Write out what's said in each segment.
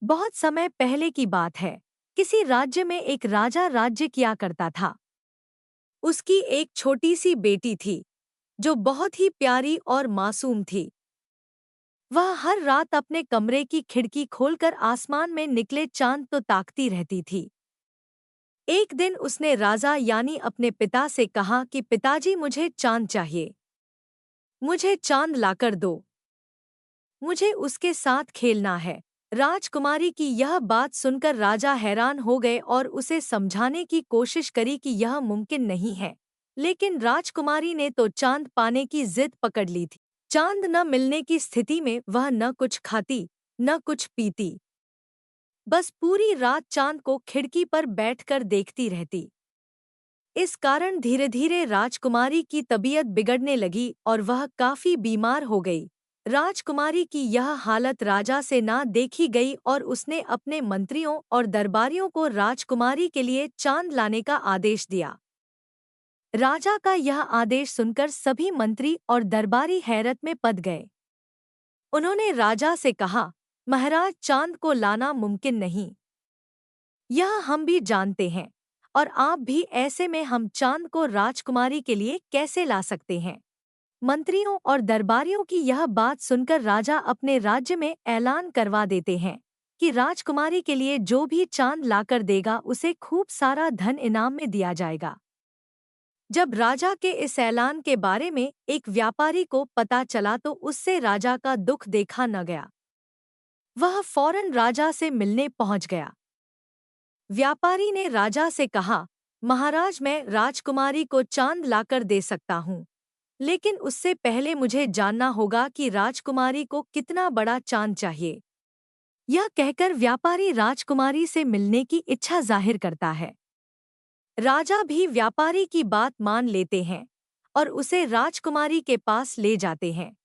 बहुत समय पहले की बात है। किसी राज्य में एक राजा राज्य किया करता था। उसकी एक छोटी सी बेटी थी जो बहुत ही प्यारी और मासूम थी। वह हर रात अपने कमरे की खिड़की खोलकर आसमान में निकले चांद तो ताकती रहती थी। एक दिन उसने राजा यानी अपने पिता से कहा कि पिताजी, मुझे चांद चाहिए। मुझे चांद लाकर दो। मुझे उसके साथ खेलना है। राजकुमारी की यह बात सुनकर राजा हैरान हो गए और उसे समझाने की कोशिश करी कि यह मुमकिन नहीं है। लेकिन राजकुमारी ने तो चांद पाने की जिद पकड़ ली थी। चांद न मिलने की स्थिति में वह न कुछ खाती न कुछ पीती, बस पूरी रात चांद को खिड़की पर बैठकर देखती रहती। इस कारण धीरे धीरे राजकुमारी की तबीयत बिगड़ने लगी और वह काफी बीमार हो गई। राजकुमारी की यह हालत राजा से ना देखी गई और उसने अपने मंत्रियों और दरबारियों को राजकुमारी के लिए चांद लाने का आदेश दिया। राजा का यह आदेश सुनकर सभी मंत्री और दरबारी हैरत में पड़ गए। उन्होंने राजा से कहा, महाराज, चांद को लाना मुमकिन नहीं। यह हम भी जानते हैं, और आप भी। ऐसे में हम चांद को राजकुमारी के लिए कैसे ला सकते हैं? मंत्रियों और दरबारियों की यह बात सुनकर राजा अपने राज्य में ऐलान करवा देते हैं कि राजकुमारी के लिए जो भी चांद लाकर देगा उसे खूब सारा धन इनाम में दिया जाएगा। जब राजा के इस ऐलान के बारे में एक व्यापारी को पता चला तो उससे राजा का दुख देखा न गया। वह फौरन राजा से मिलने पहुंच गया। व्यापारी ने राजा से कहा, महाराज, मैं राजकुमारी को चांद लाकर दे सकता हूँ, लेकिन उससे पहले मुझे जानना होगा कि राजकुमारी को कितना बड़ा चांद चाहिए। यह कहकर व्यापारी राजकुमारी से मिलने की इच्छा जाहिर करता है। राजा भी व्यापारी की बात मान लेते हैं और उसे राजकुमारी के पास ले जाते हैं।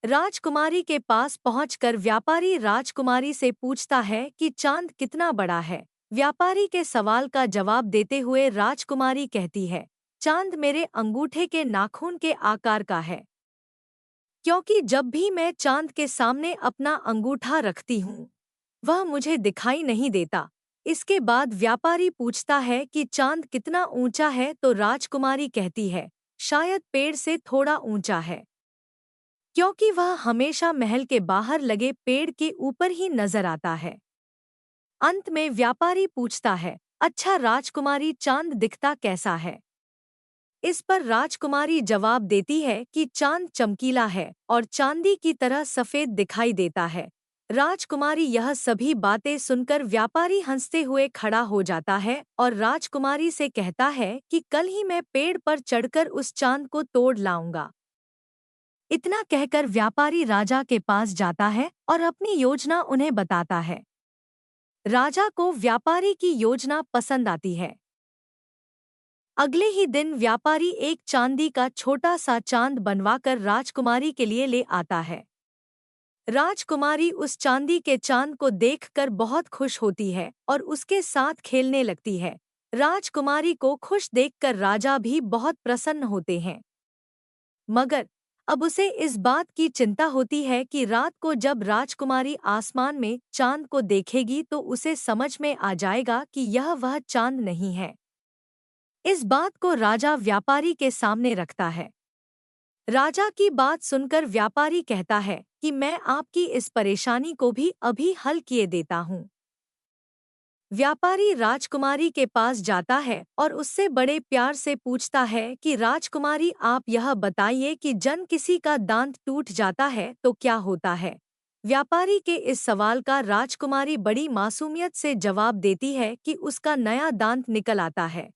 राजकुमारी के पास पहुंचकर व्यापारी राजकुमारी से पूछता है कि चांद कितना बड़ा है। व्यापारी के सवाल का जवाब देते हुए राजकुमारी कहती है, चांद मेरे अंगूठे के नाखून के आकार का है, क्योंकि जब भी मैं चांद के सामने अपना अंगूठा रखती हूँ वह मुझे दिखाई नहीं देता। इसके बाद व्यापारी पूछता है कि चांद कितना ऊंचा है तो राजकुमारी कहती है, शायद पेड़ से थोड़ा ऊंचा है, क्योंकि वह हमेशा महल के बाहर लगे पेड़ के ऊपर ही नजर आता है। अंत में व्यापारी पूछता है, अच्छा राजकुमारी, चांद दिखता कैसा है? इस पर राजकुमारी जवाब देती है कि चांद चमकीला है और चांदी की तरह सफेद दिखाई देता है। राजकुमारी यह सभी बातें सुनकर व्यापारी हंसते हुए खड़ा हो जाता है और राजकुमारी से कहता है कि कल ही मैं पेड़ पर चढ़कर उस चांद को तोड़ लाऊंगा। इतना कहकर व्यापारी राजा के पास जाता है और अपनी योजना उन्हें बताता है। राजा को व्यापारी की योजना पसंद आती है। अगले ही दिन व्यापारी एक चांदी का छोटा सा चांद बनवाकर राजकुमारी के लिए ले आता है। राजकुमारी उस चांदी के चांद को देखकर बहुत खुश होती है और उसके साथ खेलने लगती है। राजकुमारी को खुश देखकर राजा भी बहुत प्रसन्न होते हैं। मगर अब उसे इस बात की चिंता होती है कि रात को जब राजकुमारी आसमान में चांद को देखेगी तो उसे समझ में आ जाएगा कि यह वह चांद नहीं है। इस बात को राजा व्यापारी के सामने रखता है। राजा की बात सुनकर व्यापारी कहता है कि मैं आपकी इस परेशानी को भी अभी हल किए देता हूँ। व्यापारी राजकुमारी के पास जाता है और उससे बड़े प्यार से पूछता है कि राजकुमारी, आप यह बताइए कि जन किसी का दांत टूट जाता है तो क्या होता है? व्यापारी के इस सवाल का राजकुमारी बड़ी मासूमियत से जवाब देती है कि उसका नया दांत निकल आता है।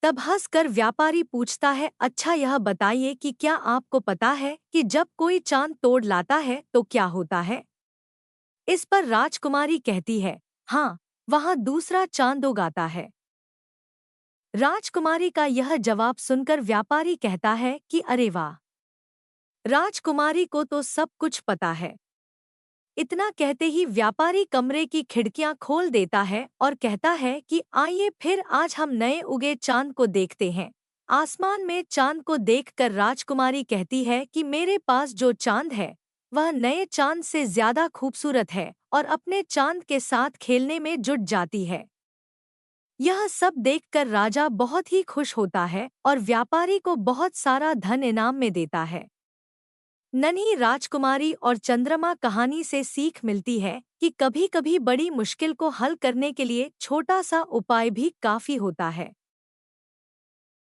तब हंसकर व्यापारी पूछता है, अच्छा यह बताइए कि क्या आपको पता है कि जब कोई चांद तोड़ लाता है तो क्या होता है? इस पर राजकुमारी कहती है, हाँ, वहाँ दूसरा चांद उगाता है। राजकुमारी का यह जवाब सुनकर व्यापारी कहता है कि अरे वाह, राजकुमारी को तो सब कुछ पता है। इतना कहते ही व्यापारी कमरे की खिड़कियां खोल देता है और कहता है कि आइए फिर आज हम नए उगे चांद को देखते हैं। आसमान में चांद को देखकर राजकुमारी कहती है कि मेरे पास जो चांद है वह नए चांद से ज्यादा खूबसूरत है और अपने चांद के साथ खेलने में जुट जाती है। यह सब देखकर राजा बहुत ही खुश होता है और व्यापारी को बहुत सारा धन इनाम में देता है। नन्ही राजकुमारी और चंद्रमा कहानी से सीख मिलती है कि कभी-कभी बड़ी मुश्किल को हल करने के लिए छोटा सा उपाय भी काफी होता है।